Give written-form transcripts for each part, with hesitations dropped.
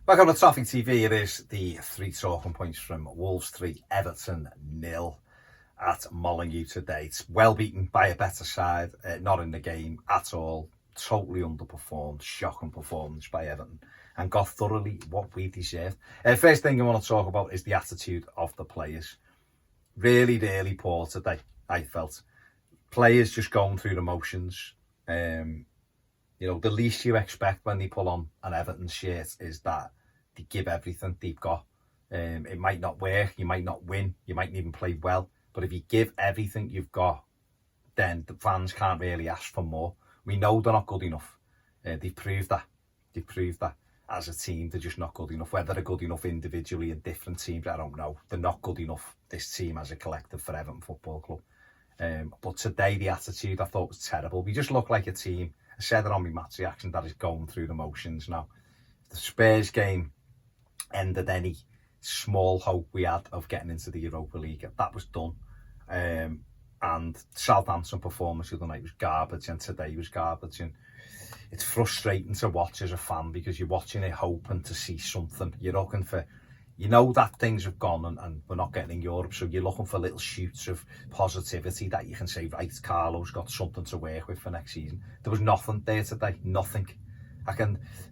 Back on the Toffee TV, it is the 3 talking points from Wolves 3, Everton 0 at Molineux today. It's well beaten by a better side, not in the game at all. Totally underperformed, shocking performance by Everton, and got thoroughly what we deserved. First thing I want to talk about is the attitude of the players. Really, really poor today, I felt. Players just going through the motions. The least you expect when they pull on an Everton shirt is that they give everything they've got. It might not work, you might not win, you might even play well, but if you give everything you've got, then the fans can't really ask for more. We know they're not good enough. They've proved that. They've proved that as a team, they're just not good enough. Whether they're good enough individually in different teams, I don't know. They're not good enough, this team as a collective, for Everton Football Club. But today, the attitude I thought was terrible. We just look like a team. I said it on my match reaction, that is going through the motions now. The Spurs game ended any small hope we had of getting into the Europa League. That was done. And Southampton performance the other night was garbage, and today was garbage. And it's frustrating to watch as a fan, because you're watching it hoping to see something. You're looking for, that things have gone and we're not getting in Europe, so you're looking for little shoots of positivity that you can say, right, Carlo's got something to work with for next season. There was nothing there today, nothing.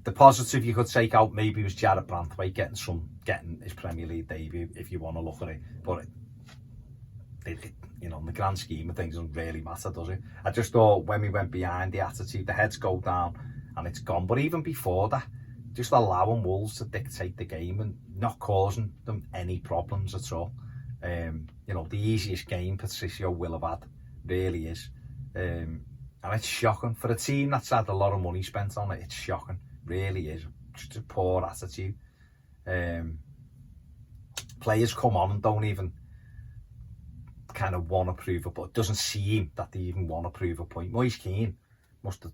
The positive you could take out maybe was Jared Branthwaite getting his Premier League debut, if you want to look at it. But in the grand scheme of things, doesn't really matter, does it? I just thought when we went behind, the attitude, the heads go down and it's gone. But even before that, just allowing Wolves to dictate the game and not causing them any problems at all. The easiest game Patricio will have had, really is. And it's shocking. For a team that's had a lot of money spent on it, it's shocking. Really is. Just a poor attitude. Players come on and don't even kind of want to prove a point. It doesn't seem that they even want to prove a point. Moise Keane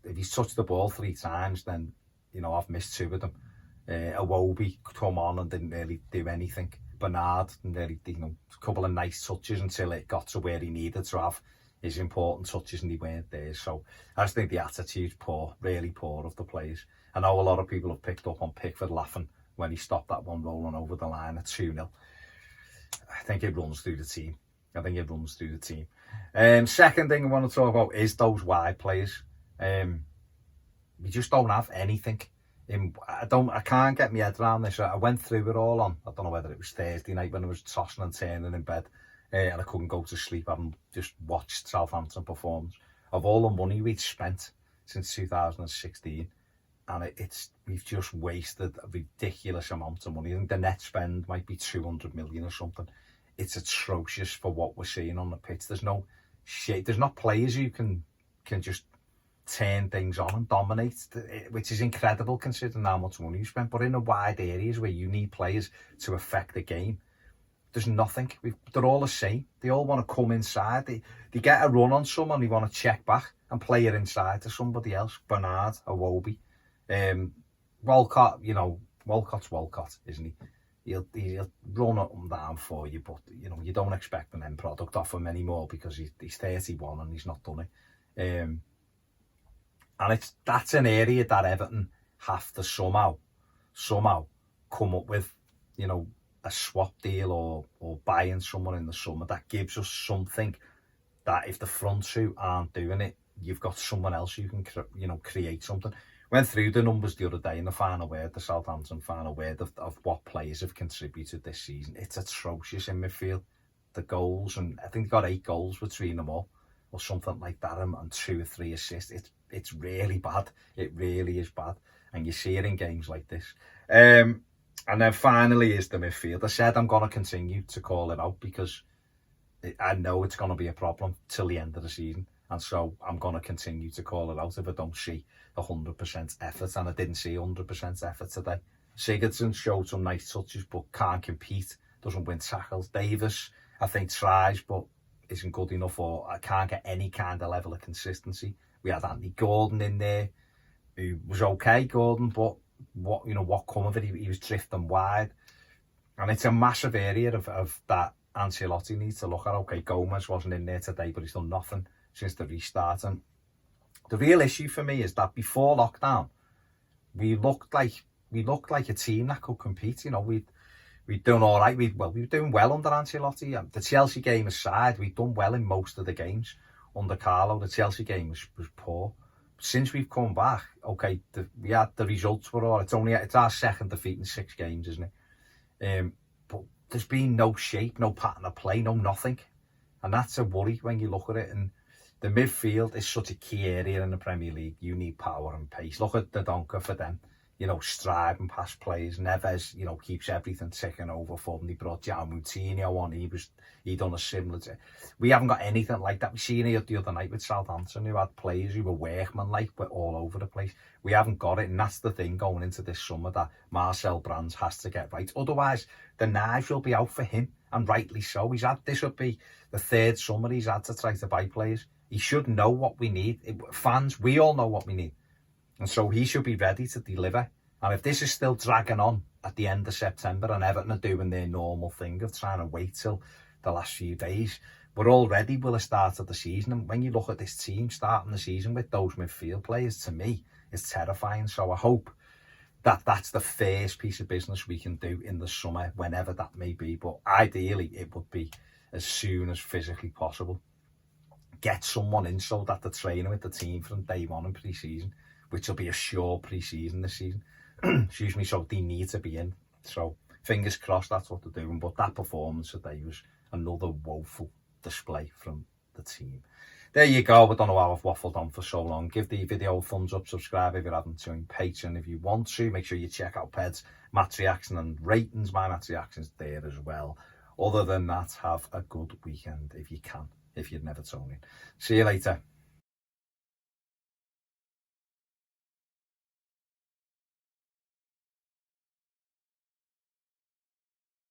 if he's touched the ball 3 times, then I've missed 2 of them. Iwobi come on and didn't really do anything. Bernard didn't really, a couple of nice touches until it got to where he needed to have his important touches, and he weren't there. So I just think the attitude's poor, really poor of the players. I know a lot of people have picked up on Pickford laughing when he stopped that one rolling over the line at 2-0. I think it runs through the team. Second thing I want to talk about is those wide players. We just don't have anything. I can't get my head around this. I went through it all on, I don't know whether it was Thursday night when I was tossing and turning in bed, and I couldn't go to sleep. I haven't just watched Southampton performance. Of all the money we'd spent since 2016, and we've just wasted a ridiculous amount of money. I think the net spend might be 200 million or something. It's atrocious for what we're seeing on the pitch. There's no shit. There's not players who can just turn things on and dominate, which is incredible considering how much money you spent. But in the wide areas where you need players to affect the game, there's nothing. They're all the same. They all want to come inside. They get a run on someone, they want to check back and play it inside to somebody else. Bernard, Iwobi, Walcott. Walcott's Walcott, isn't he? He'll run up and down for you, but you don't expect an end product off him anymore because he's 31 and he's not done it. And that's an area that Everton have to somehow come up with, a swap deal or buying someone in the summer that gives us something that if the front 2 aren't doing it, you've got someone else who can, create something. Went through the numbers the other day in the final word, the Southampton final word of what players have contributed this season. It's atrocious in midfield. The goals, and I think they got 8 goals between them all, or something like that, and 2 or 3 assists. It's really bad. It really is bad, and you see it in games like this. And then finally is the midfield. I said I'm going to continue to call it out because I know it's going to be a problem till the end of the season. And so I'm going to continue to call it out if I don't see 100% effort. And I didn't see 100% effort today. Sigurdsson showed some nice touches but can't compete, doesn't win tackles. Davis, I think, tries but isn't good enough, or I can't get any kind of level of consistency. We had Anthony Gordon in there, who was okay, Gordon, but what come of it? He was drifting wide. And it's a massive area of that Ancelotti needs to look at. Okay, Gomez wasn't in there today, but he's done nothing since the restart. And the real issue for me is that before lockdown, we we looked like a team that could compete. You know, we'd done all right. We were doing well under Ancelotti. The Chelsea game aside, we'd done well in most of the games under Carlo. The Chelsea game was poor. Since we've come back, okay, we had the results were all. It's our second defeat in 6 games, isn't it? But there's been no shape, no pattern of play, no nothing, and that's a worry when you look at it. And the midfield is such a key area in the Premier League. You need power and pace. Look at the Donker for them. You know, striving past players. Neves, you know, keeps everything ticking over for them. They brought João Moutinho on. He done a similar. We haven't got anything like that. We seen it the other night with Southampton, who had players who were workman-like, but all over the place. We haven't got it, and that's the thing going into this summer that Marcel Brands has to get right. Otherwise, the knives will be out for him, and rightly so. This would be the 3rd summer he's had to try to buy players. He should know what we need. Fans, we all know what we need. And so he should be ready to deliver. And if this is still dragging on at the end of September and Everton are doing their normal thing of trying to wait till the last few days, we're already will have started the season. And when you look at this team starting the season with those midfield players, to me, it's terrifying. So I hope that that's the first piece of business we can do in the summer, whenever that may be. But ideally, it would be as soon as physically possible. Get someone in so that they're training with the team from day one in pre-season, which will be a sure pre-season this season. Excuse me, so they need to be in. So fingers crossed that's what they're doing. But that performance today was another woeful display from the team. There you go. I don't know how I've waffled on for so long. Give the video a thumbs up, subscribe if you haven't joined Patreon if you want to. Make sure you check out Ped's match reaction and ratings. My match reaction's there as well. Other than that, have a good weekend if you can, if you'd never tune in. See you later.